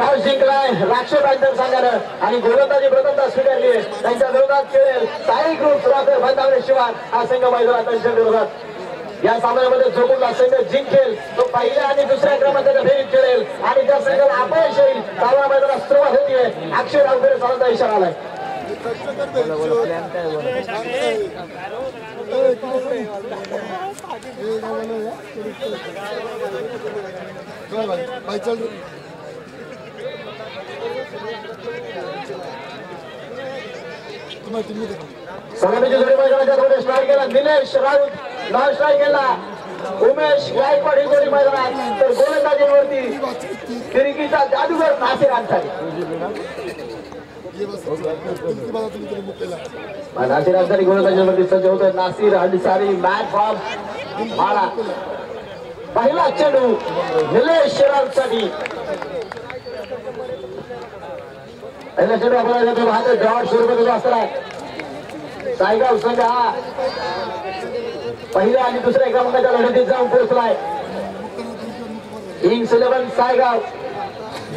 Toss जिंकलाय राक्षस banker संघानं आणि गोलंदाजी प्रथमता स्वीकारली आहे. त्यांच्या विरोधात खेळेल साई ग्रुप सुराकर भंडावरे शिवार हा संघ मैदानात त्यांच्या विरोधात. या सामन्यामध्ये जो कुठला संघ जिंकेल तो पहिल्या आणि दुसऱ्या क्रमांकाच्या फेरीत खेळेल आणि त्या संघाला अपयश येईल सामना मैदानात सुरुवात होतीये. अक्षय रावकर चालता इशारा आलाय. सलामीची जोडी मैदानाच्या स्ट्राईक केला निलेश राऊत नॉन स्ट्राईक केला उमेश गायकवाड ही जोडी मैदानात. तर गोलंदाजीवरती फिरकीचा जादूगर नासिर अन्सारी. नासिर अन्सारी गोलंदाजीवरती सज्ज होतोय. नासिर अन्सारी मॅच फॉर्म मारा. पहिला चेंडू निलेश राऊतसाठी. पहिला चेंडू आपण डॉट स्वरूपात असताना सायगाव संघ हा पहिल्या आणि दुसऱ्या क्रमांकाच्या लढतीत जाऊन पोहोचलाय. किंग्स 11 सायगाव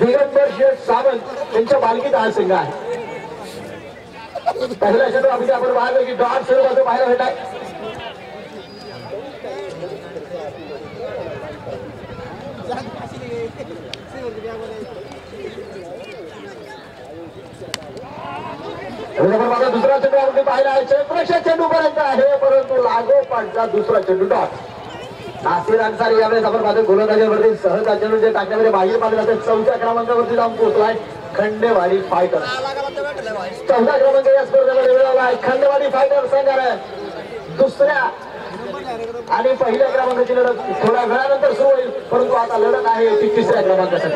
दिगंबर शेठ सावंत यांच्या मालकीत हा संघ आहे. पहिला चेंडू आपण पाहिलं की डॉट स्वरूपात पाहायला भेटाय. दुसरा चेंडू आपण पाहिला आहे. क्षेत्ररक्षक चेंडू पर्यंत आहे परंतु लागोपाठचा दुसरा चेंडू डॉट. नासिर अन्सारी यावेळेस आपण पाहतो गोलंदाजीवरती सहज चेंडू जे टाकण्यामध्ये बाहेर पाडले जाते. 4थ्या क्रमांकावरती जाऊन पोहोचलाय खंडेवाडी फायटर. 4था क्रमांक या स्पर्धेमध्ये मिळवलाय खंडेवाडी फायटर संघाने. दुसऱ्या आणि पहिल्या क्रमांकाची लढत थोड्या वेळानंतर सुरू होईल परंतु आता लढत आहे ती तिसऱ्या क्रमांकासाठी.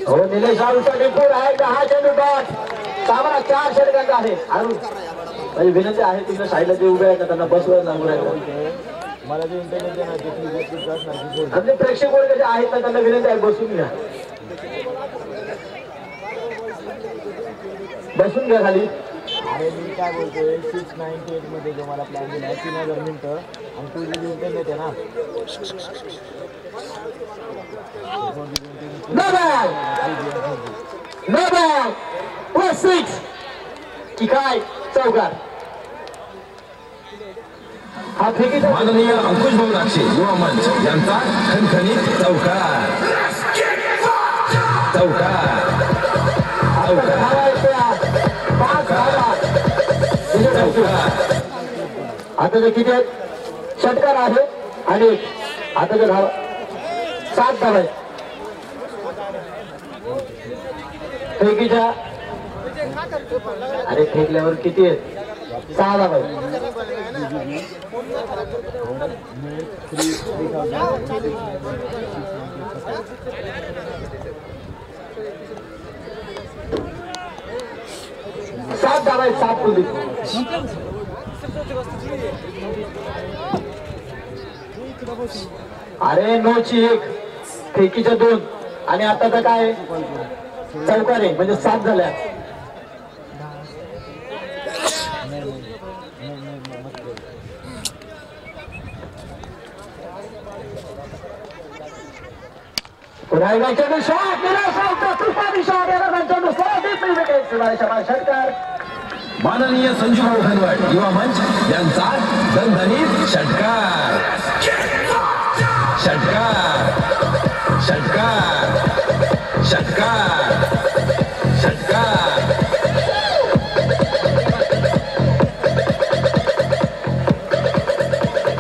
हो निलेश राऊतसाठी पूर आहे. हा चेंडू डॉट. सामना 4 षटकांचा आहे. माझी विनंती आहे तुमच्या साईडला जे उभे आहेत त्यांना बसवर सांगू मला जे इंटरनेट प्रेक्षक वर्ग जे आहेत ना त्यांना विनंती आहे बसून घ्या. बसून घ्या खाली. अरे मी काय बोलतोय 698 मध्ये जो मला प्लॅन दिला आहे 3000 मिनिटं आणि तू जे इंटरनेट आहे ना की काय चौकार. हा फेकीचा माननीय अंकुश भाऊ राक्षे युवा मंच यांचा खणखणीत चौकार. चौकार आता जे किती षटकार आहे आणि आता जे धाव 7 धाव आहे. फेकीच्या अरे फेकल्यावर किती आहेत 6 धाव आहे. सात धाव आहेत 7 कुलदीप. अरे 9ची 1 फेकीच्या 2 आणि आता तर काय चौकारे म्हणजे 7 झाल्या. माननीय संजूभाऊ खनवट युवा मंच यांचा दणदणीत षटकार. षटकार षटकार षटकार षटकार.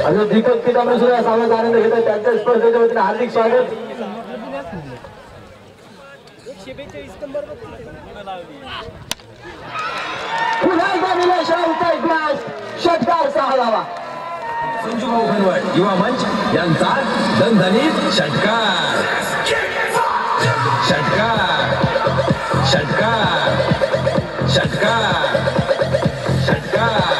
अजून दीपक पितांबरे सुद्धा सामन्याचा आनंद घेतात. त्यांच्या स्पर्धेच्या वतीने हार्दिक स्वागत. पुन्हा निलेश राऊतचा षटकार 6 धावा. संजूभाऊ खनवट युवा मंच यांचा दणदणीत षटकार. षटकार षटकार षटकार षटकार.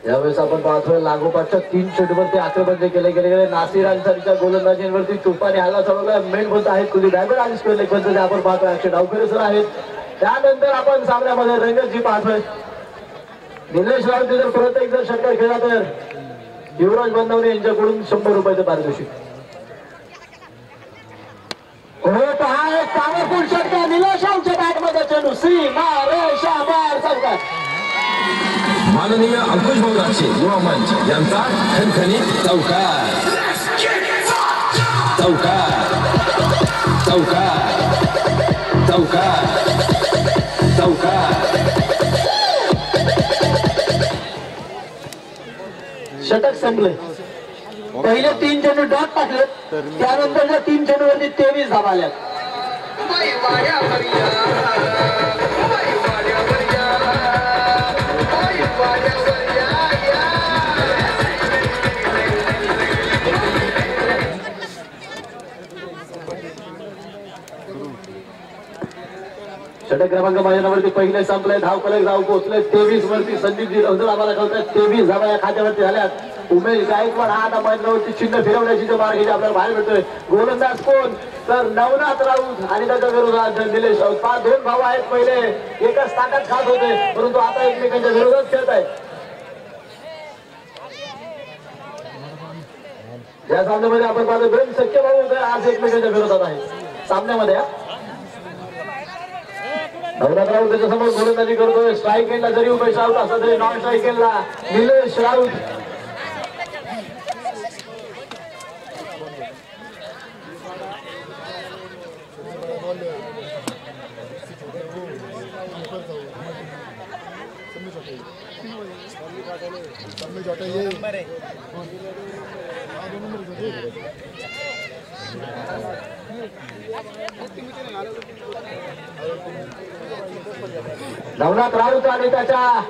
यावेळेस आपण पाहतोय लागोपाठच्या 3 षटकांवरती आक्रमण केले गेले. नासिर अन्सारीच्या गोलंदाजीवरती तुफानी हल्ला चालवला. मेन बोलत आहेत कुलदीप ड्रायव्हर आणि स्पेल पंच आपण पाहतोय अक्षय डावकर सर आहेत. त्यानंतर आपण सामन्यामध्ये रंगतजी पाहतोय. निलेश राऊत जर परत एक जर षटकार खेळला तर युवराज बंधवणे यांच्याकडून 100 रुपयाचं पारितोषिक. हा एक पॉवरफुल षटकार निलेश राऊतच्या बॅटमध्ये चेंडू चौकार. माननीय अंकुश भाऊ राक्षे युवा मंच यांचा खणखणीत चौकार. चौकार चौकार चौकार चौकार. षटक संपले. पहिले 3 चेंडू डॉट टाकले, त्यानंतरच्या 3 चेंडूवरती 23 धावा आल्या. षटक क्रमांक मैदानावरती पहिले संपले. धावफलक धाव पोहोचले 23 वरती. संदीपजी रौदळ आम्हाला कळतात 23 धावा या खात्यावरती झाल्यात. उमेश गायकवाड हा आता मैदानावरती चिन्ह फिरवण्याची जो मार्ग आपल्याला बाहेर मिळतोय. गोलंदाज कोण तर नवनाथ राऊत आणि त्याच्या विरोधात निलेश राऊत. 2 भाऊ आहेत. पहिले एकाच ताटात खात होते, परंतु आता एकमेकांच्या विरोधात खेळत आहेत. या सामन्यामध्ये आपण पाहतो 2 सख्य भाऊ होते, आज एकमेकांच्या विरोधात आहे सामन्यामध्ये. नवनाथ राऊत त्याच्यासमोर गोलंदाजी करतोय. स्ट्राईक एंडला जरी उमेश राऊत असला तरी नॉन स्ट्राईक एंडला निलेश राऊत. नवनाथ राऊत आणि त्याच्या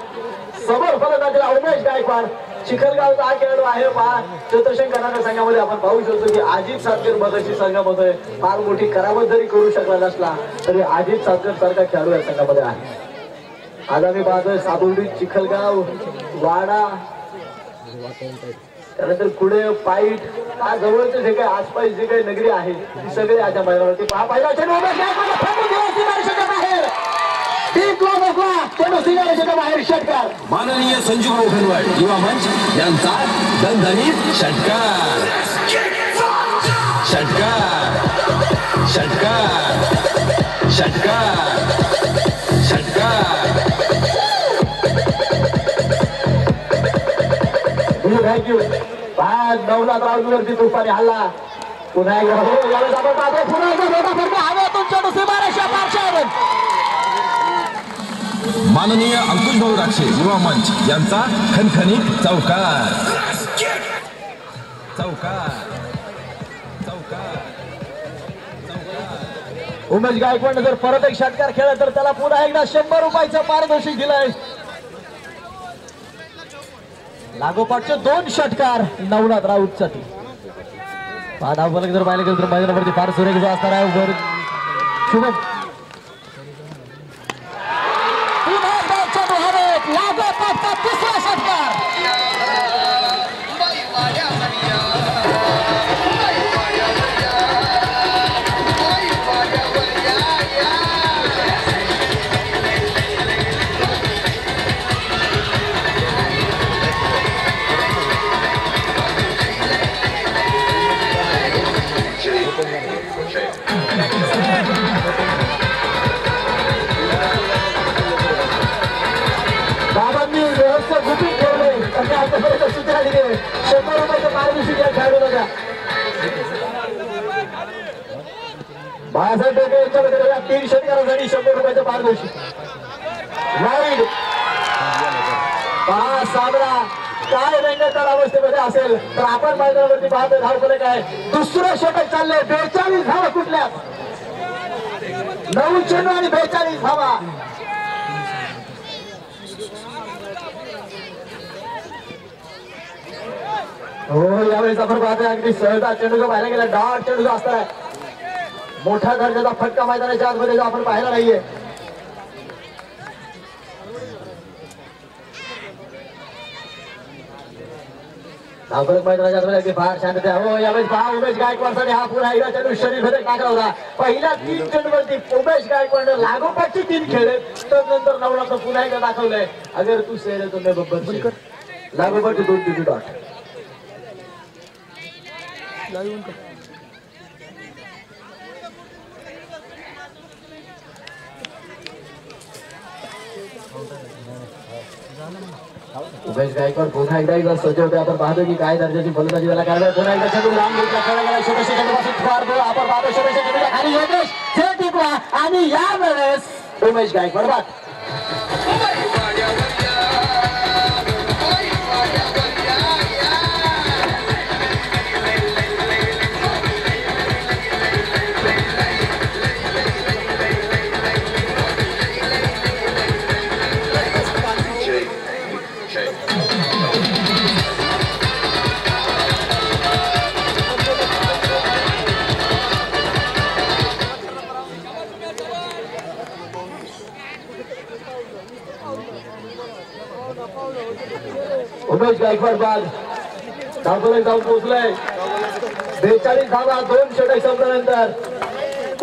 समोर फलंदाजीला उमेश गायकवाड. चिखलगावचा हा खेळाडू आहे. पहा चतुर्शंकरांच्या संघामध्ये आपण पाहू शकतो की अजित सातकर मगाशी संघामध्ये फार मोठी करामत जरी करू शकला नसला तरी अजित सातकर सारखा खेळाडू या संघामध्ये आहे. आज आम्ही पाहतोय साबुर्डी, चिखलगाव, वाडा, त्यानंतर पुढे पाईट, हा जवळचे जे काही आसपास जे काही नगरी आहे ती सगळे याच्या मैदानावरती. पहा पहिला चेंडू बाहेर षटकार. माननीय संजूभाऊ खनवट युवा मंच यांचा दणदणीत षटकार. षटकार षटकार षटकार षटकार. थँक्यू. नवनाथ राऊतवरती तुफानी हल्ला. पुन्हा एकदा यावेळेस आपण पाहतो पुन्हा एकदा मोठा फरक हवेतून चेंडू सीमारेषा पारच्या. माननीय अंकुश भाऊ राक्षे युवा मंच यांचा खणखणीत चौकार. चौकार चौकार चौकार. उमेश गायकवाड जर परत एक षटकार खेळला तर त्याला पुन्हा एकदा 100 रुपयाचं पारितोषिक दिलंय. लागोपाठचे 2 षटकार नवनाथ राऊत साठी. धावफलक जर पाहिलं गेलं तर मैदानावरती फार सुरेख असणार आहे. शुभम लागोपाठचा 3रा षटकार. बाबांनी व्यवस्था गुपित ठेवले आणि आतापर्यंत सूचना दिली. 100 रुपयाचं पारितोषिक या खेळाडूला द्या. बाळासाहेब ढोके यांच्यामध्ये 3 षटकारासाठी 100 रुपयाचं पारितोषिक. वाईड. पहा सामना काय रंगतदार अवस्थेमध्ये असेल तर आपण मैदानावरती पाहतो धावफलक आहे. 2रं षटक चाललंय. 42 धावा कुठल्या 9 चेंडू आणि 42 धावा. हो यावेळेस आपण पाहतोय अगदी सहजा चेंडू पाहायला गेला. डॉट चेंडू असताना मोठ्या दर्जाचा फटका मैदानाच्या आतमध्ये आपण पाहायला नाहीये. धावफलक मैदानाच्या आतमध्ये अगदी फार शांतता. हो यावेळेस पहा उमेश गायकवाडसाठी हा पुन्हा एकदा चेंडू शरीर मध्ये टाकला होता. पहिल्या 3 चेंडूवरती उमेश गायकवाड लागोपाठची 3 खेळले. डिस्टर्ब नंतर नवनाथ पुन्हा एकदा दाखवलंय अगर तू सेरे तो मैं बब्बर लागोपाठ 2 चेंडू डॉट उमेश गायकवाड पुन्हा एकदा सज्ज होते. आपण पाहतो की काय दर्जाची फलंदाजी त्याला करायला. पुन्हा एकदा चेंडू लांब घेतला खेळला गेला. छोट्याशा चेंडूपासून फार बॉल आपण पाहतो. छोट्याशा चेंडूच्या खाली योगेश खेळ टिकला आणि यावेळेस उमेश गायकवाड बाद. उमेश गायकवाड बाद. धावफलक जाऊन पोहोचलाय 42 धावा 2 षटक संपल्यानंतर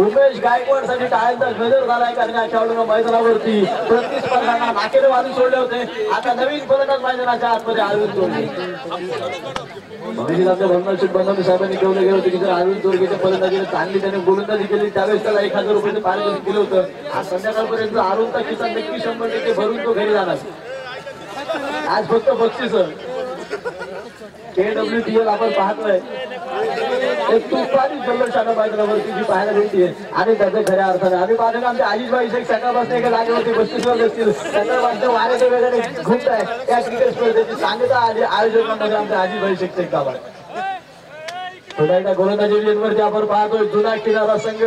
उमेश गायकवाड साठी टाळ्यांचा गजर झालाय. कारण या खेळाडूंना मैदानावरती प्रतिस्पर्ध्यांना नाकेने वाजून सोडले होते. आता नवीन फलंदाज मैदानाच्या आतमध्ये आळून जोडले. आपल्या भंगारशेठ बंधारे साहेबांनी ठेवले गेले होते की जर आळून जोडगेच्या फलंदाजीने चांगली त्याने गोलंदाजी केली त्यावेळेस त्याला 1000 रुपयाचे पारितोषिक दिलं होतं. आज संध्याकाळपर्यंत आळूनचा खिसा नक्की 100% भरून तो घरी जाणार. आज फक्त बक्षीस KWTL आपण पाहतोय एक तुफानी जल्लोषानं मैदानावरती जी पाहायला मिळते आणि त्याचं खऱ्या अर्थाने आम्ही पाहतो की आमच्या आजीबाई शेख सकाळपासून एका जागेवरती बक्षीसवर असतील त्याच्यापासून वाऱ्याचे वगैरे घुमत आहे. या क्रिकेट स्पर्धेची सांगता आयोजकांमध्ये आमच्या आजीबाई शेख गावात पुन्हा एकदा गोलंदाजी आपण पाहतोय. जुना किनारा संघ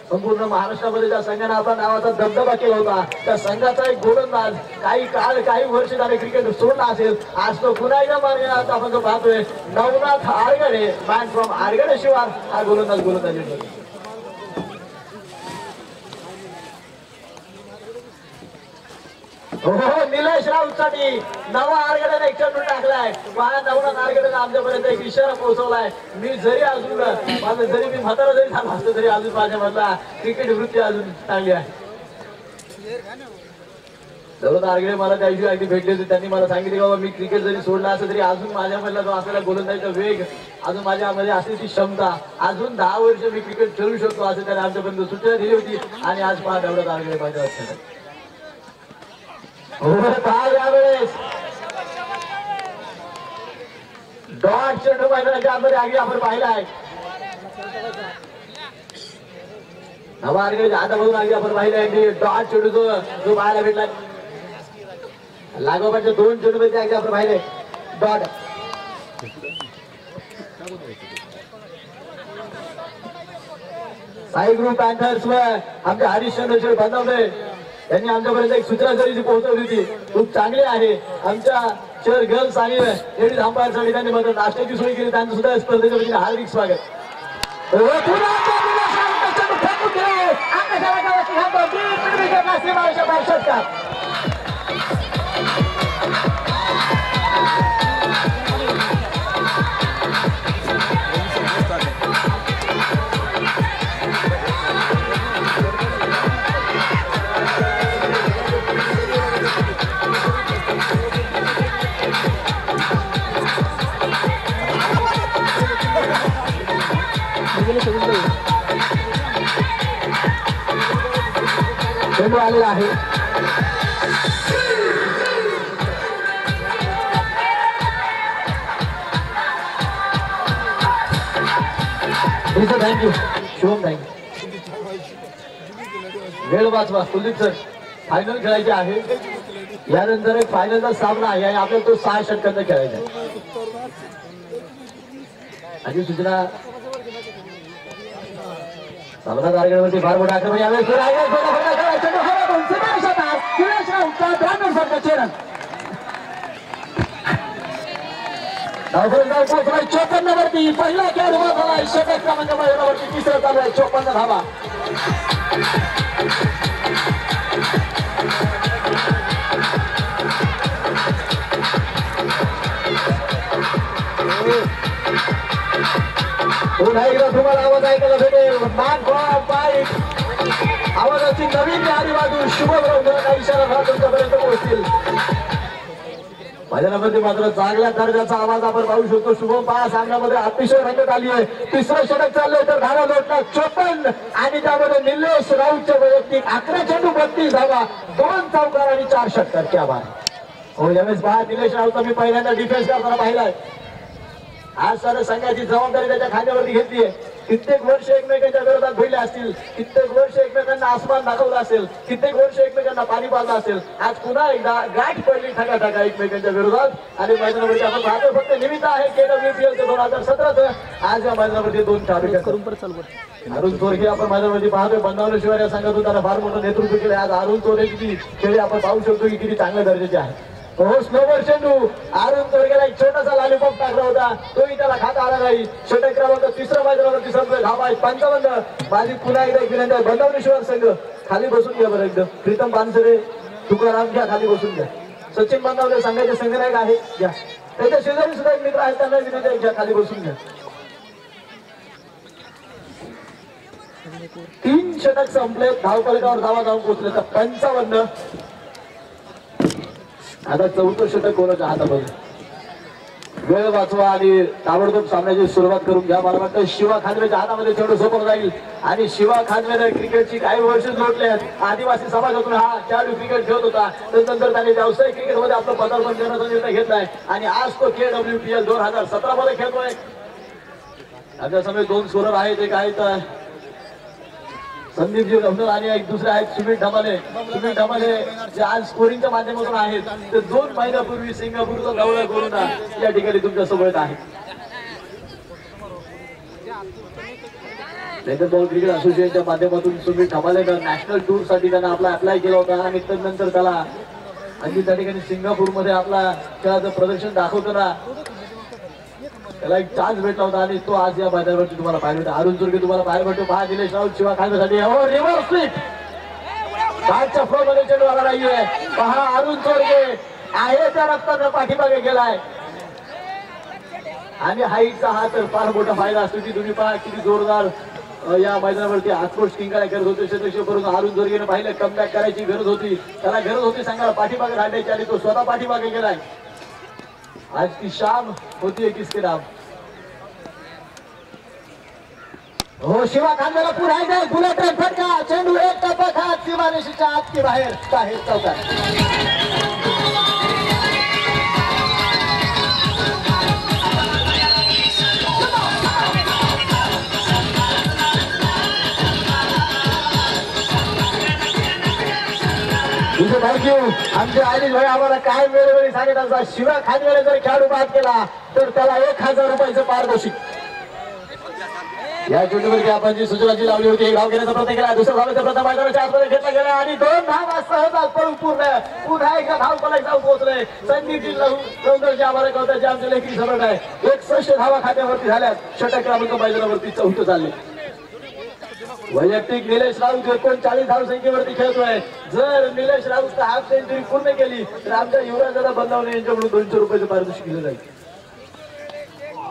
संपूर्ण महाराष्ट्रामध्ये ज्या संघाने आपला नावाचा दबदबा केला होता त्या संघाचा एक गोलंदाज काही वर्ष झाले क्रिकेट सोडला असेल. आज तो पुन्हा एकदा मार्गात आपण जो पाहतोय नवनाथ आरगडे मॅन फ्रॉम आरगडे शिवार हा गोलंदाजी हो निलेश राऊतसाठी नवा आरगड्याने एक चेंडू टाकलाय. नवनाथ आरगड्याने आमच्यापर्यंत एक इशारा पोहोचवलाय. मी जरी अजून जरी मी म्हातारा जरी झाला असतो तरी अजून माझ्यामधला क्रिकेट वृत्ती अजून चांगली आहे. नवनाथ आरगडे मला त्या दिवशी अगदी भेटले होते. त्यांनी मला सांगितले बाबा मी क्रिकेट जरी सोडला असं तरी अजून माझ्यामधला जो असलेला गोलंदाजीचा वेग अजून माझ्यामध्ये असलेली ती क्षमता अजून 10 वर्ष मी क्रिकेट खेळू शकतो असं त्याने आमच्यापर्यंत सूचना दिली होती. आणि आज पहा नवनाथ आरगडे पाहिजे असतं यावेळेस डॉट चेंडू मैदानाच्या आतमध्ये आगी आपण पाहिला आहे. नवा आरगडे हातामधून आगी आपण पाहिला आहे. डॉट चेंडू जो पाहायला भेटला लागोपाठच्या 2 चेंडू मध्ये आगी आपण पाहिले. डॉट साई ग्रुप पॅन्थर्स व आमच्या हरिश्चंद्र बनवले त्यांनी आमच्यापर्यंत एक सूचना जरी पोहोचवली होती खूप चांगली आहे. आमच्या शहर गर्ल्स आणि लेडीज अंपायरसाठी त्यांनी मदत नाश्त्याची सोय केली. त्यांचं सुद्धा स्पर्धेच्या वतीने हार्दिक स्वागत. चेंडू आलेला आहे. Thank you Shubham thank you. वेळ वाचवा कुलदीप सर. फायनल खेळायचे आहे. यानंतर एक फायनलचा सामना आहे आणि आपल्याला तो 6 षटकांचा खेळायचा आहे. अशी सूचना सामना आरगडवरती फार मोठा आक्रमण यावेळेस पोहोचलाय 54 वरती. पहिला खेळ उभा झालाय षटक क्रमांक मैदानावरती. तिसरा चालू आहे 54 धावा. पुन्हा एकदा तुम्हाला आवाज ऐकायला भेटेल. आवाजाची नवीन यादी बाजू शुभम काही इशारा तुमच्यापर्यंत पोहोचतील. मैदानामध्ये मात्र चांगल्या दर्जाचा आवाज आपण पाहू शकतो. शुभम पहा सामन्यामध्ये अतिशय रंगत आली आहे. तिसरं षटक चाललंय तर धावा लोटला 54 आणि त्यामध्ये निलेश राऊतच्या वैयक्तिक 11 चेंडू 32 धावा 2 चौकार आणि 4 षटकार. क्या बात हो. यावेळेस पहा निलेश राऊतला मी पहिल्यांदा डिफेन्स करताना पाहिलाय. आज सर संघाची जबाबदारी त्याच्या खांद्यावरती घेतली आहे. कित्येक वर्ष एकमेकांच्या विरोधात भिडले असतील, कित्येक वर्ष एकमेकांना आसमान दाखवलं असेल, कित्येक वर्ष एकमेकांना पाणी पाजलं असेल. आज पुन्हा एकदा गाठ पडली ठका एकमेकांच्या विरोधात आणि मैदानावरती आपण पाहतो फक्त निमित्त आहे KWPL 2017चं. आज या मैदानावरती 2 खेळाडू अरुण चोरगे आपण मैदानावरती पाहतोय. बंदावल्याशिवाय या संघातून त्याला फार मोठं नेतृत्व केलं. आज अरुण चोरगेची खेळी आपण पाहू शकतो की किती चांगल्या दर्जाचे आहे. हो स्लोवर चेंडू अरुण चोरगेला एक छोटासा लॉलीपॉप टाकला होता, तोही त्याला खाता आला नाही. षटक क्रमांक 3 मैदानावरती संपला. धावा 55. माझी पुन्हा एकदा विनंती आहे बंदावलेश्वर संघ खाली बसून घ्या बरं एकदम. प्रीतम पानसरे तुकाराम घ्या खाली बसून घ्या. सचिन बंदावले संघाचे संघनायक आहे घ्या. त्याच्या शेजारी सुद्धा एक मित्र आहेत त्यांना विनंती आहे घ्या खाली बसून घ्या. 3 षटक संपले. धावफलकावर धावा जाऊन पोहोचले तर 55. आता 4थं षटक कोणाच्या हातामध्ये. वेळ वाचवा आणि ताबडतोब सामन्याची सुरुवात करून घ्या. मला वाटतं शिवा खांदवेच्या हातामध्ये चेंडू सोपवला जाईल आणि शिवा खांदवेने क्रिकेटची काही वर्ष जोडले आहेत. आदिवासी समाजातून हा खेळाडू क्रिकेट खेळत होता. त्यानंतर त्याने व्यावसायिक क्रिकेटमध्ये आपलं पदार्पण करण्याचा निर्णय घेतलाय आणि आज तो KWPL 2017 मध्ये खेळतोय. आमच्या समोर 2 स्कोरर आहेत. एक आहेत संदीपजी गवंडर आणि एक दुसरे आहेत सुमित ढमाले. सुमित ढमाले जे आज स्कोरिंगच्या माध्यमातून आहेत ते 2 महिन्यापूर्वी सिंगापूरचा दौरा करून या ठिकाणी तुमच्या सोबत आहेत. नेशनल बॉल क्रिकेट असोसिएशनच्या माध्यमातून सुमित ढमाले नॅशनल टूर साठी त्यांना आपला अप्लाय केला होता आणि त्यानंतर त्याला आणखी त्या ठिकाणी सिंगापूरमध्ये आपला खेळाचं प्रदर्शन दाखवताना त्याला एक चान्स भेटला होता आणि तो आज या मैदानावरती तुम्हाला पाहायला भेटतो. अरुण चोरगे तुम्हाला पाहायला भेटतो. पहा निलेश राऊत शिवा खांद्यासाठी हो रिव्हर्स स्वीप बॅटच्या फ्लो मध्ये चेंडू आला नाहीये. पहा अरुण चोरगे आहे त्या रक्तानं पाठीमागे गेलाय आणि हाईटचा हा तर फार मोठा फायदा असतो की तुम्ही पहा किती जोरदार या मैदानावरती आक्रोश किंकाळ्या करत होते. परंतु अरुण चोरगेने पाहिलं कमबॅक करायची गरज होती. त्याला गरज होती संघाला पाठीमागे राहण्याची आणि तो स्वतः पाठीमागे गेलाय. आज की शाम होती है किसके नाम. हो शिवा खांद्याला पुन्हा एकदा बुलेट ट्रेन फटका. चेंडू एक टप्पा खात सीमारेषेच्या आत की बाहेर चौकार. थँक्यू. आमचे आदिल भाई आम्हाला काय वेळोवेळी सांगत असतात शिवा खांद्याला जर खेळाडू बाद केला तर त्याला 1000 रुपयाचं पारितोषिक. या चेंडूवरती आपण जी सूचनाची लावली होती एक धाव घेण्याचा प्रयत्न केला. दुसऱ्या धावेचा प्रथम मैदानाच्या आतमध्ये घेतला गेला आणि 2 धावा सहज पळून पूर्ण पुन्हा एकदा धाव फलक जाऊन पोहोचले. संदीपजी लवंदरचे आभार करतात आमचे लेखी सम्राट आहे. 61 धावा खात्यावरती झाल्यात. षटक क्रमांक मैदानावरती 4थं चालले. वैयक्तिक निलेश राऊत 39 धावसंख्येवरती खेळतोय. जर निलेश राऊत हाफ सेंचुरी पूर्ण केली तर आमच्या युवराजदादा बंदावणे यांच्याकडून 200 रुपयाचं पारितोषिक दिलं जाईल.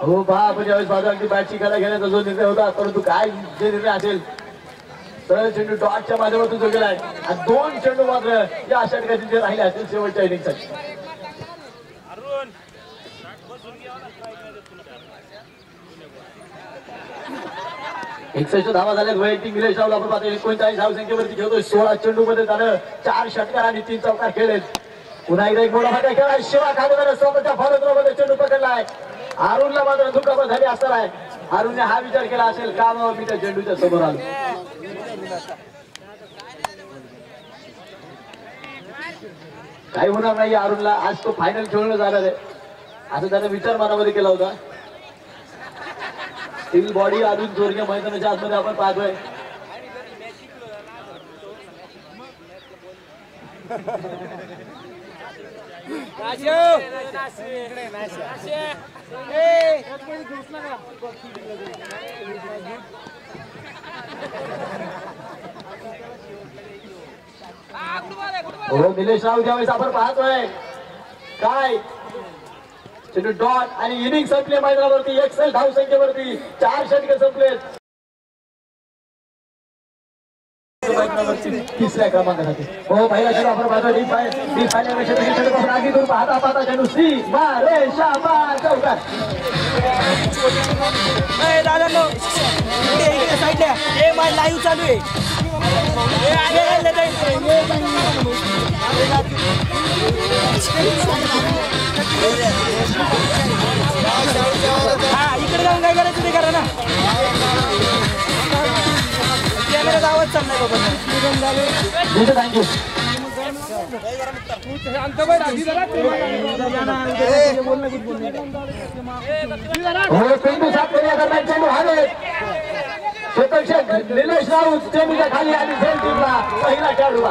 हो पहा आपण ज्यावेळेस बाजाराची बॅट शिकायला घेण्याचा जो निर्णय होता परंतु काय जे निर्णय असेल सरळ चेंडू डॉटच्या माध्यमातून जो गेलाय आणि 2 चेंडू मात्र या षटकाचे जे राहिले असतील शेवटच्या इनिंगसाठी. 61 धावा झाल्यात. वैयक्तिक निलेश राऊत आपण पाहतो 39 धावसंख्येवरती खेळतोय. 16 चेंडू मध्ये त्यानं 4 षटकार आणि 3 चौकार खेळलेत. पुन्हा एकदा एक मोठा फटका खेळला. शिवा खांद्याने स्वतःच्या फॉलो मध्ये चेंडू पकडलाय. अरुणला मात्र दुखापत झाली असणार आहे. अरुणने हा विचार केला असेल का मग मी त्या चेंडूच्या समोर आलो. काही होणार नाही अरुणला. आज तो फायनल खेळून जाणार आहे असं त्याने विचार मनामध्ये केला होता. स्टील बॉडी अरुण चोरगे मैदानाच्या आतमध्ये आपण पाहतोय. हो निलेश राऊत ज्यावेळेस आपण पाहतोय काय चेंडू डॉट आणि इनिंग संपले मैदानावरती. 61 धावसंख्येवरती 4 षटके संपलेत. तिसऱ्या क्रमांकासाठी. हो पहिला चेंडू आपण पाहतो डी फायनल चेंडूपासून आगीतून पाहता चेंडू सी मारे शाबास चौकार. दादा नो इकडे साईडला हे माझ लाईव्ह चालू आहे. हा इकडे जाऊन काय करायचं ते करा ना. कॅमेरा आवाज चाललाय बाबा. थँक्यू. चेंडू हारे क्षेत्रक्षक निलेश राऊत चेंडूच्या खाली आणि झेल टीमला पहिला खेळाडू.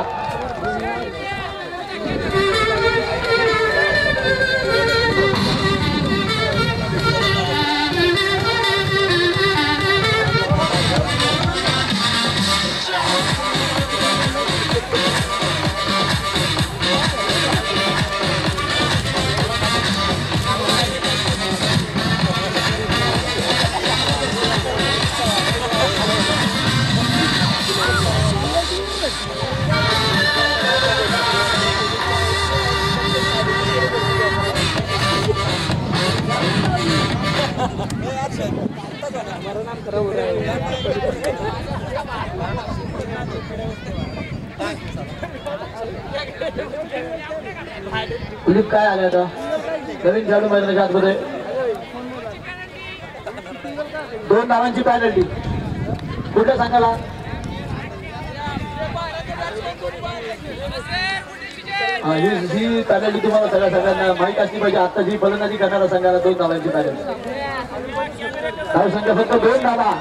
कुलीप काय आले आता नवीन खेळाडू मैदानाच्या आतमध्ये 2 धावांची पॅनल्टी कुठल्या सांगाला. ही पॅनल्टी तुम्हाला सगळ्यांना माहित असली पाहिजे. आता जी फलंदाजी करणारा संघाला 2 धावांची पॅनल्टी. धाव संख्या फक्त 2 धावा.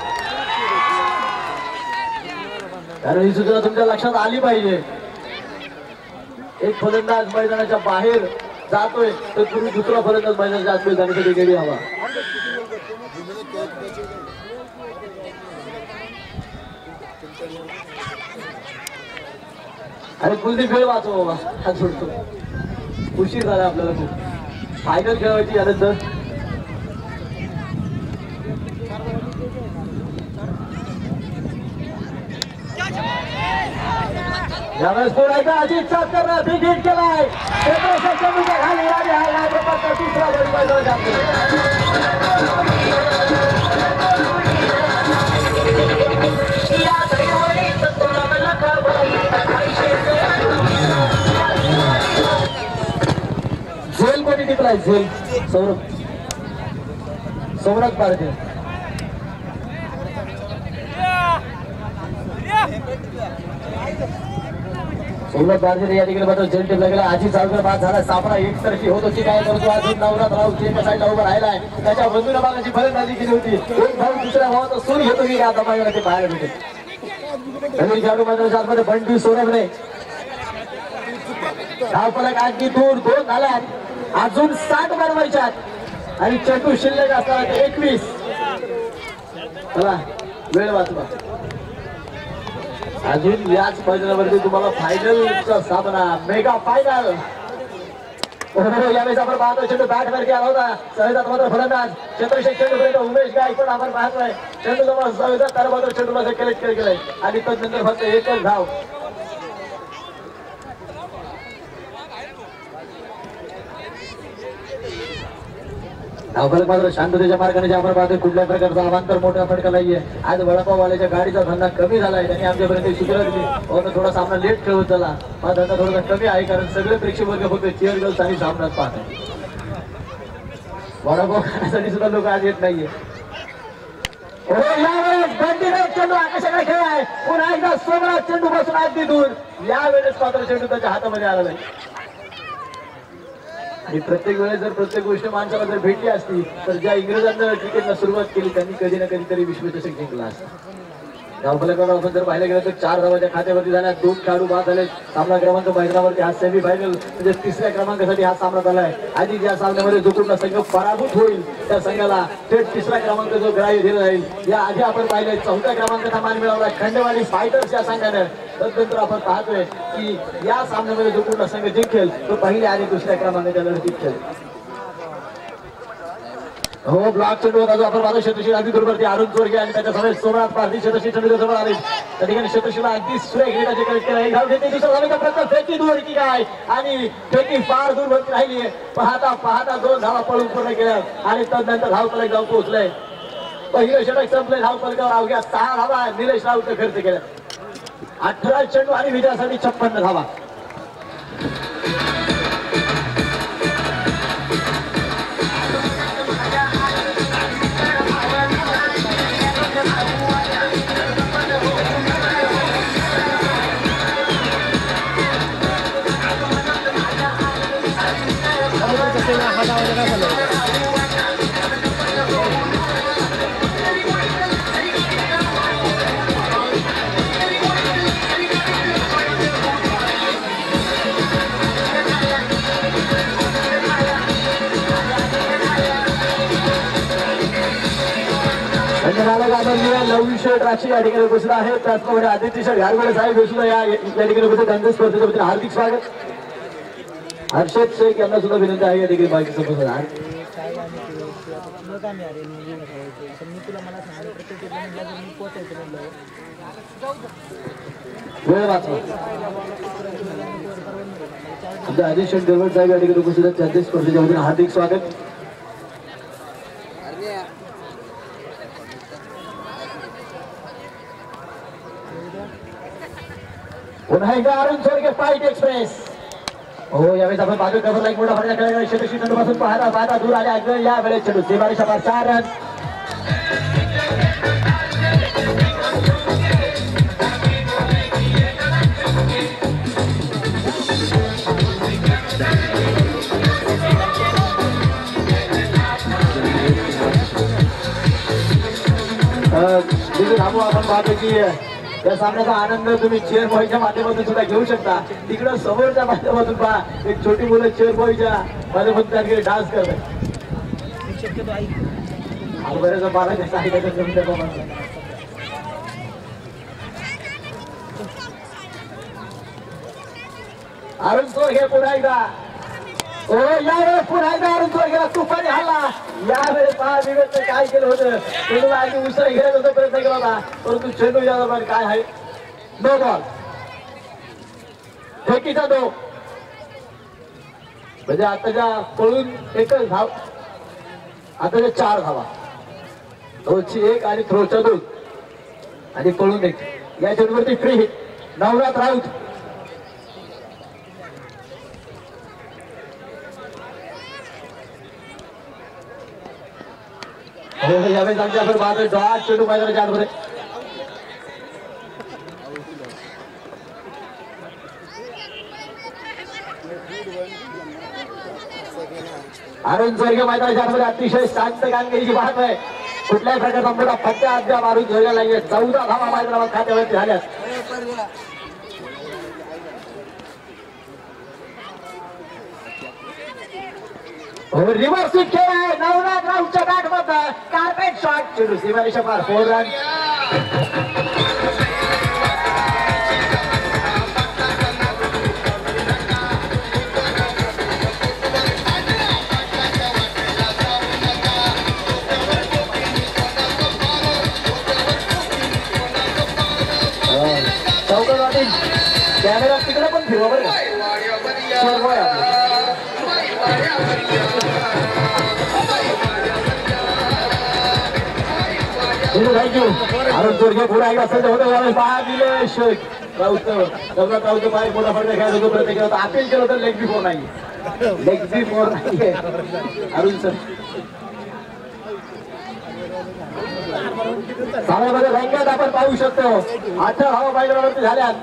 कारण ही सूचना तुमच्या लक्षात आली पाहिजे. एक फलंदाज मैदानाच्या बाहेर जातोय तर तुम्ही दुसरा फलंदाज मैदानाच्या आतमध्ये जाण्यासाठी गेली हवा. अरे कुलदीप वेळ वाचव बाबा. हा सोडतो उशीर झाला आपल्याला खूप. फायनल खेळवायची यानंतर यावेळेस पोरायचा अजित सातकरनं बिग हिट केलाय. चेंडूच्या खाली आणि हा या प्रकारचा तिसरा बळी मैदानात जातो. झेल कोणी टिकलाय. झेल सौरभ पारखे. सौरभ पारखे या ठिकाणी मात्र झेल टिकला गेला. आजी चालकर बाद झाला. सामना एकतर्फी होत होती. काय करतो अजून नवरात राऊत एका साईडला उभा राहिलाय. त्याच्या बंधूला भागाची फलंदाजी केली होती. एक भाऊ दुसऱ्या भावाचा सूर घेतो की आता मागे ते बाहेर होते. नवीन खेळाडू मैदानाच्या आतमध्ये बंटी सौरभने धावफलक आणखी दूर 2 झाल्यात. अजून 60 बनवायच्यात आणि चेंडू शिल्लक असतात 21. चला वेळ वाचवा. अजून याच मैदानावरती तुम्हाला फायनलचा सामना मेगा फायनल. यावेळेस आपण पाहतो चेंडू बॅट वरती आला होता. सहजात मात्र फलंदाज चंद्रशेखर चेंडूपर्यंत उमेश गायकवाड आपण पाहतोय. चेंडू जवळ सहजात तर मात्र चेंडूला कलेक्ट केलंय आणि तदनंतर फक्त एकच धाव. धावफलक मात्र शांततेच्या मार्गाने जे आपण पाहतोय कुठल्या प्रकारचा अवांतर मोठा फटका नाहीये. आज वडापाववाल्याच्या गाडीचा धंदा कमी झालाय. त्यांनी आमच्यापर्यंत सूचना दिली थोडा सामना लेट खेळत झाला. हा धंदा थोडासा कमी आहे कारण सगळे प्रेक्षक वर्ग फक्त चेअर गर्ल्स आणि सामन्यात पाहतात. वडापाव खाण्यासाठी सुद्धा लोक आज येत नाहीये. चेंडू आकाशाकडे खेळ आहे. पुन्हा एकदा सोमनाथ चेंडू पासून अगदी दूर. यावेळेस मात्र चेंडू त्याच्या हातामध्ये आला नाही. आणि प्रत्येक वेळेस जर प्रत्येक गोष्ट माणसाला जर भेटली असती तर ज्या इंग्रजांना क्रिकेटला सुरुवात केली त्यांनी कधी ना कधीतरी विश्वचषक जिंकला असता. धावफलकावर आपण जर पाहिलं गेलं तर 4 धावांच्या खात्यावरती झाल्या. 2 खेळाडू बाद झाले. सामना क्रमांक मैदानावरती हा सेमी फायनल म्हणजे 3ऱ्या क्रमांकासाठी हा सामना झालाय. आधी ज्या सामन्यामध्ये जो कुठला संघ पराभूत होईल त्या संघाला थेट 3रा क्रमांक जो ग्राह्य दिला जाईल. या आधी आपण पाहिलंय 4थ्या क्रमांकाचा मान मिळवला खंडवाडी फायटर्स या संघाने. तदनंतर आपण पाहतोय की या सामन्यामध्ये जो कुठला संघ जिंकेल तो पहिल्या आणि 2ऱ्या क्रमांकाच्या लढतीत खेळेल. हो ब्लॉक चेंडू होता जो आपण माझा शतशी अगदी बरोबर अरुण चोरगे आणि त्याच्या समोर सोमनाथ पारधी शतशी चेंडू जवळ आले त्या ठिकाणी शतशीला अगदी सुरेख रीतीने कलेक्ट केला एक धाव घेते दुसरा धावेचा प्रयत्न फेकी दूर की काय आणि फेकी फार दूर होत राहिली पाहता पाहता 2 धावा पळून पूर्ण केल्या आणि तदनंतर धाव फलक जाऊन पोहोचले पहिलं षटक संपले धाव फलकावर अवघ्या 6 धावा निलेश राऊत खर्च केल्या 18 चेंडू आणि विजयासाठी 56 धावा लवशे राशी या ठिकाणी उपस्थित आहे त्याचप्रमाणे आदित्य घारगोळे साहेब हे सुद्धा या ठिकाणी उपस्थित त्यांच्या स्पर्धेच्या हार्दिक स्वागत हर्षद शेख यांना सुद्धा विनंती आहे या ठिकाणी बाकी संबंध वेळ वाचवा आदित्य गरवड साहेब या ठिकाणी उपस्थित आहेत त्यांच्या स्पर्धेच्या वतीने हार्दिक स्वागत पुन्हा एकदा अरुण चोरगे फाईट एक्सप्रेस हो यावेळेस आपण पाहतो कव्हरला एक मोठा फटका खेळला शतकी चेंडूपासून पाहता पाहता दूर आले अगदी या वेळेस चेंडू सीमारेषा पार 4 रन आपण पाहतो की या सामन्याचा आनंद तुम्ही चेअर बॉयच्या माध्यमातून सुद्धा घेऊ शकता तिकडं समोरच्या माध्यमातून पहा एक छोटी मुलं चेअर बॉयच्या माध्यमातून त्यांनी डान्स करतात बऱ्याच बाळाच्या अरुण चोरगे पुन्हा एकदा हो यावेळेस पुन्हा एकदा अरुण चोरगेला तुफानी हल्ला यावेळेस पहा विवेकने काय केलं होतं चेंडूला आधी उसळ घेण्याचा प्रयत्न केला होता परंतु चेंडू या दरम्यान काय आहे नो बॉल फेकीचा 2 म्हणजे आताच्या पळून एकच धाव आताच्या 4 धावा थ्रोची 1 आणि थ्रोच्या 2 आणि पळून 1 या चेंडूवरती फ्री हिट नवनाथ राऊत हो यावेळेस आमच्या आपण पाहतोय डॉट चेंडू मैदानाच्या आतमध्ये अरुण चोरगे मैदानाच्या आतमध्ये अतिशय शांत कामगिरीची बात आहे कुठल्याही प्रकारचा मोठा फटका अद्याप अरुण चोरगेला नाहीये 14 धावा मैदानावर खात्यावरती झाल्यास रिव्हर्स स्विच खेळ आहे नवनाथ राऊतच्या बॅटमध्ये कार्पेट शॉट चेंडू सीमारेषा पार 4 रन चौकात कॅमेरा तिकडे पण फिरवा बरं थँक्यू अरुण चोरगे पुढे एकदा सज्ज होतं यावेळेस निलेश राऊत नवनाथ राऊत बाहेर मोठा फटका खेळत होतो प्रत्येक केलं होतं अपील केलं होतं लेग बिफोर नाही अरुण सर सामन्यामध्ये रंगात आपण पाहू शकतो 18 धावा मैदानावरती झाल्यात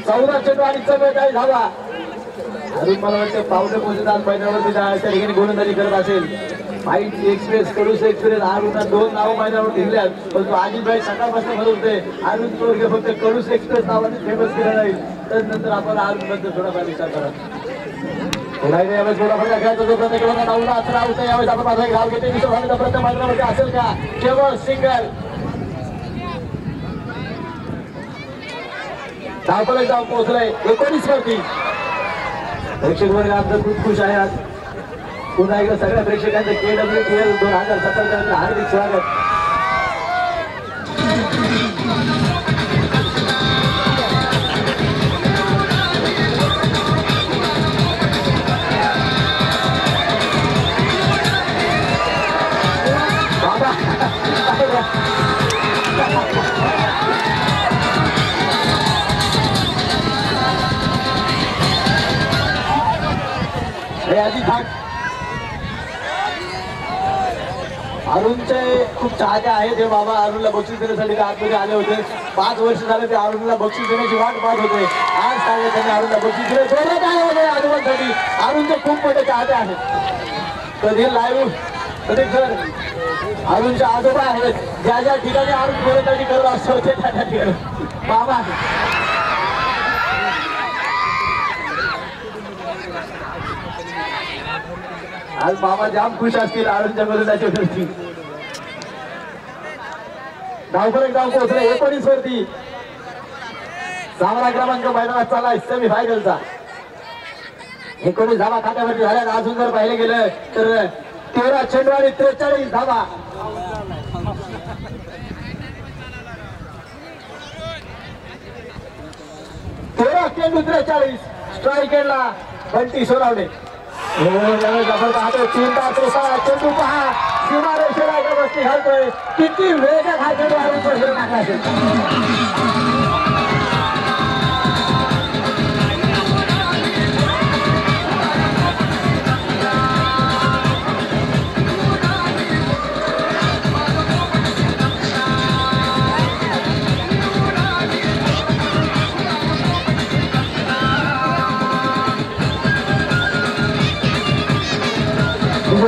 14 चेंडू आणि 44 धावा अरुण मला वाटतं पावलं पोहोचतात मैदानावरती त्या ठिकाणी गोलंदाजी करत असेल फाईट एक्सप्रेस कडूस एक्सप्रेस अरुणला 2 नावं मैदानावर ठेवल्यात परंतु आजीबाई सकाळपासून म्हणत होते अरुण चोरगे फक्त कडूस एक्सप्रेस नावाने फेमस केलं जाईल त्यानंतर आपण अरुण बद्दल थोडाफार विचार करा पुन्हा यावेळेस थोडाफार खेळायचा जो प्रत्येक नवनाथ राऊत यावेळेस आपण माझा गाव घेते विश्व प्रत्येक मैदानावरती असेल का केवळ सिंगल धावपळक जाऊन पोहोचलाय 19 वरती प्रेक्षक वर्ग आमचं खूप खुश आहे आज पुन्हा एकदा सगळ्या प्रेक्षकांचं KWPL 2017 हार्दिक स्वागत. अरुणचे खूप चाहते आहेत हे बाबा. अरुणला बक्षीस देण्यासाठी ते आतमध्ये आले होते. 5 वर्ष झाले ते अरुणला बक्षीस देण्याची वाट पाहत होते. आज सांगत त्यांनी अरुणला बक्षीस दिले. जोरात आहे होते अरुणसाठी. अरुणचे खूप मोठे चाहते आहेत. कधी लाईव्ह कधी घर अरुणचे आजोबा आहेत. ज्या ज्या ठिकाणी अरुण गोलंदाजी करत असतो त्या ठिकाणी बाबा आज बाबा जाम खुश असतील अरुणच्या गोलंदाजीवरती. धावफलक धाव पोहोचले 19 वरती. 6 क्रमांक मैदानात चालला सेमी फायनलचा. 19 धावा खात्यावरती झाल्या. अजून जर पाहिलं गेलं तर 13 चेंडू आणि 43 धावा. चेंडू 43 स्ट्रायकरला बंटी सोनावणे. चेंडू पहा सीमारेषेला बसती घालतोय. किती वेगात हा चेंडू टाकला असेल.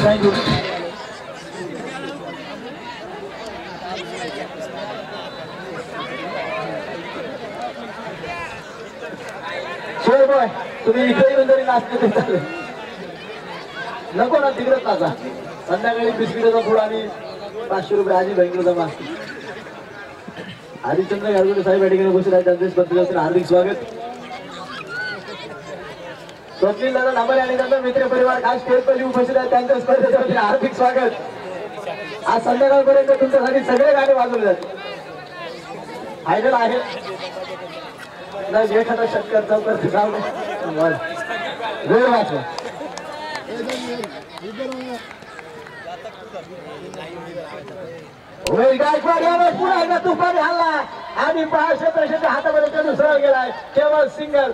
थँक्यू. बॉय तुम्ही इकडे येऊन जरी नाचले तरी नको ना तिकडेच नाचा. संध्याकाळी बिस्किटाचा पुडा आणि 500 रुपये आधी बँकेला जमा असते. हरिश्चंद्र गारगुडे साहेब या ठिकाणी उपस्थित आहेत. त्यांचे पत्रिकाचं हार्दिक स्वागत. स्वप्नील दादा डांबरे आणि त्यांचा मित्र परिवार खास स्टेजवरती उपस्थित आहेत. त्यांच्या स्पर्धेसाठी हार्दिक स्वागत. आज संध्याकाळपर्यंत तुमच्यासाठी सगळे गाणे वाजवले जाते. फायनल आहे. एखादा षटकर चौकर जाऊ वेळ वाचला. गायकवाड यावेळेस पुन्हा एकदा तुफान हल्ला आणि 500 हातामध्ये चेंडू सरळ गेलाय. केवळ सिंगल.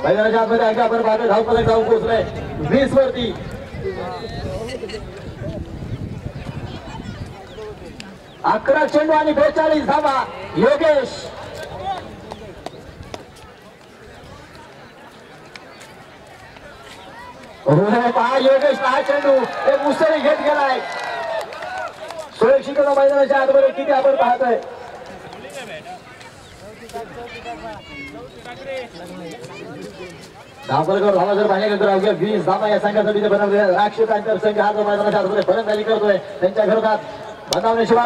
मैदानाच्या आतमध्ये एकदा आपण पाहतो धावफलक जाऊन पोहोचलाय 20 वरती. अकरा चेंडू आणि 42 धावा. योगेश पहा योगेश हा चेंडू एक मुसळी घेत गेलाय. सुरक्षित मैदानाच्या आतमध्ये किती आपण पाहतोय. धावफलकावर धावा जर पाहिल्या तर अवघ्या 20 धावा या संघासाठी बनवलेल्या राक्षस संघ हा जो मैदानाच्या आतमध्ये फलंदाजी करतोय त्यांच्या घरात बनवण्याशिवाय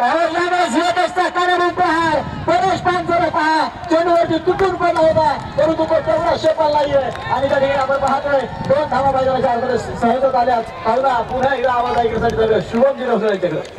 परेश पानसरे पहा चेंडूवरती तुटून पडला होता परंतु तो तेवढा शेपाल नाहीये. आणि त्या ठिकाणी आपण पाहतोय 2 धावा मैदानाच्या आतमध्ये सहजत आल्या. कावला पुन्हा एकदा आवाज ऐकण्यासाठी शुभम जिरवलं त्यांच्याकडे.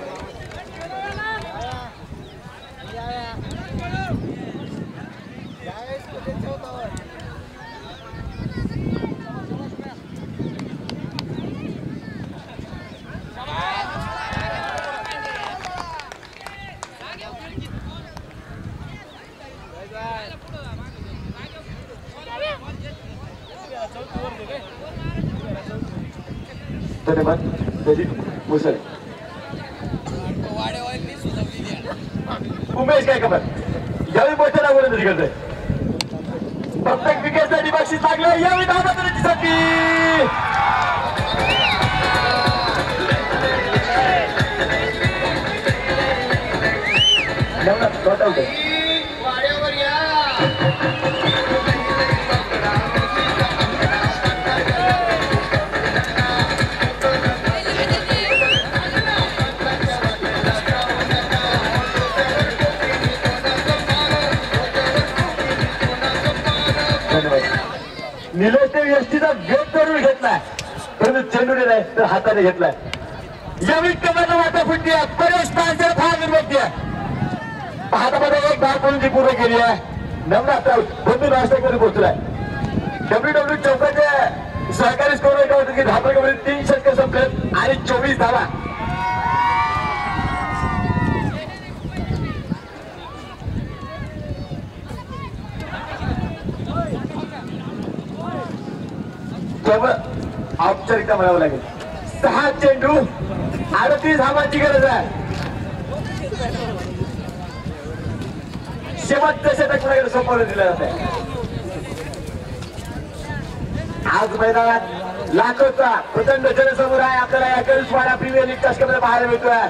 उमेश काय खबर यावेळी मोठ्या गोलंदाजी करतोय. प्रत्येक विकेटसाठी बक्षीस लागले. यावेळी धावसाठी निलेश एसटीचा वेग करून घेतलाय. परंतु चेंडूने नाही तर हाताने घेतलाय. यावेळी कमाल वाटा फुटली आहे. बरेच तांजर फार निर्मिती आहे. हातामध्ये एक धाव करून ती पूर्ण केली आहे. नवनाथ राऊत बंधू नाश्ताकडे पोहोचलाय. डब्ल्यू चौकाचे सहकारी स्कोर होते की धापड कबड्डी 3 षटक संपलेत आणि 24 धावा. औपचारिकता म्हणावं लागेल. 6 चेंडू 38 धावांची गरज आहे. शेवटचं षटक कोणाकडे सोपवलं दिलं जात आहे. आज मैदानात लाखोचा प्रचंड जनसमूह आहे. आपल्याला या कळसवाडा प्रीमियर लीग चषकामध्ये पाहायला मिळतोय.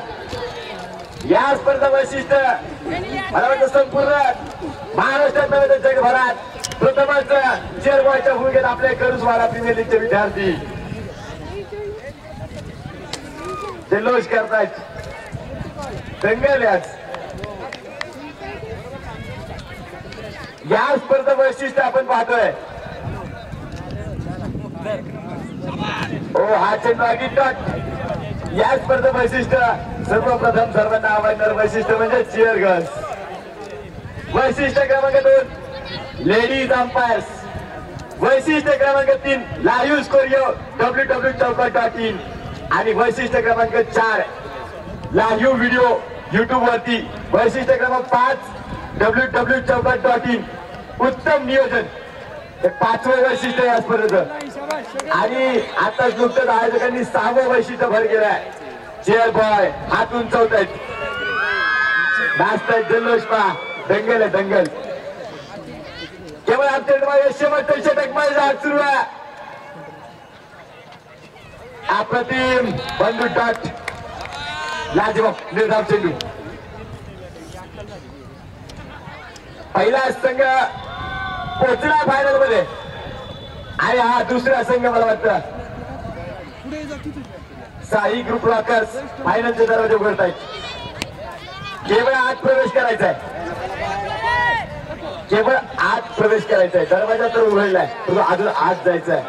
या स्पर्धा वैशिष्ट्य मला वाटतं संपूर्ण महाराष्ट्रात नव्हे तर जगभरात प्रथमच चेअरबॉयच्या भूमिकेत आपले कळसवाडा प्रीमियर लीगचे विद्यार्थी जल्लोष करतायत. दंगल या स्पर्धा वैशिष्ट्य आपण पाहतोय. हा चेंडू अगदी टट. या स्पर्धा वैशिष्ट्य सर्वप्रथम सर्वांना आवडणार वैशिष्ट्य म्हणजे चीअर गर्ल्स. वैशिष्ट्य क्रमांक 2 लेडीज अंपायर्स. वैशिष्ट्य क्रमांक 3 लाईव्ह स्कोरिओ www.chowkat.in आणि वैशिष्ट्य क्रमांक 4 लाईव्ह व्हिडिओ युट्यूब वरती. वैशिष्ट्य क्रमांक 5 www.chowkat.in. उत्तम नियोजन हे 5वं वैशिष्ट्य या स्पर्धेचं. आणि आता नुकतंच आयोजकांनी 6वं वैशिष्ट्य भर केलाय. चेअर बॉय हात उंचावतायत, नाचतायत, जल्लोष पहा. दंगल आहे दंगल. केवळ आमच्या शेवटचं षटक माझा सुरू आहे. अप्रतिम बंधू डॉट लाजवाब निर्धाव चेंडू. पहिला संघ पोहोचला फायनल मध्ये आणि हा दुसरा संघ मला वाटतं साई ग्रुप रॉकर्स फायनलचे दरवाजे उघडत आहेत. केवळ आत प्रवेश करायचा आहे. केवळ आत प्रवेश करायचा आहे. दरवाजा तर उघडलाय तुला अजून आत जायचं आहे.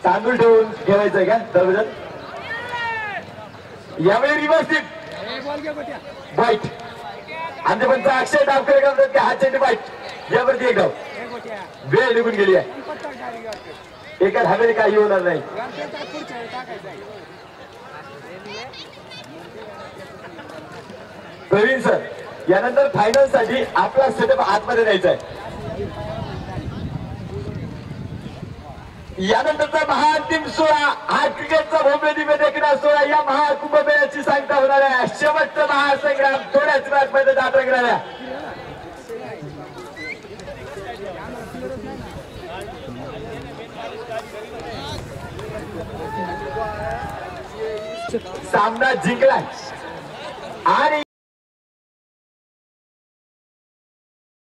तांदूळ ठेवून ठेवायचंय का दरवाजात. यावेळी रिव्हर्स वाईट अंधपंच अक्षय डावकर करतात की हा चेंडू वाईट. यावरती एक डाव. वेळ निघून गेली आहे. एका धावेने काही होणार नाही. प्रवीण सर यानंतर फायनल साठी आपला सेटअप आतमध्ये न्यायचा आहे. यानंतरचा महाअंतिम सोहळा हा क्रिकेटचा भव्य दिव्य देखील सोहळा. या महाकुंभमेळ्याची सांगता होणार आहे. शेवटचा महासंग्राम थोड्याच वेळात मध्ये जात रंगणार आहे. सामना जिंकला आणि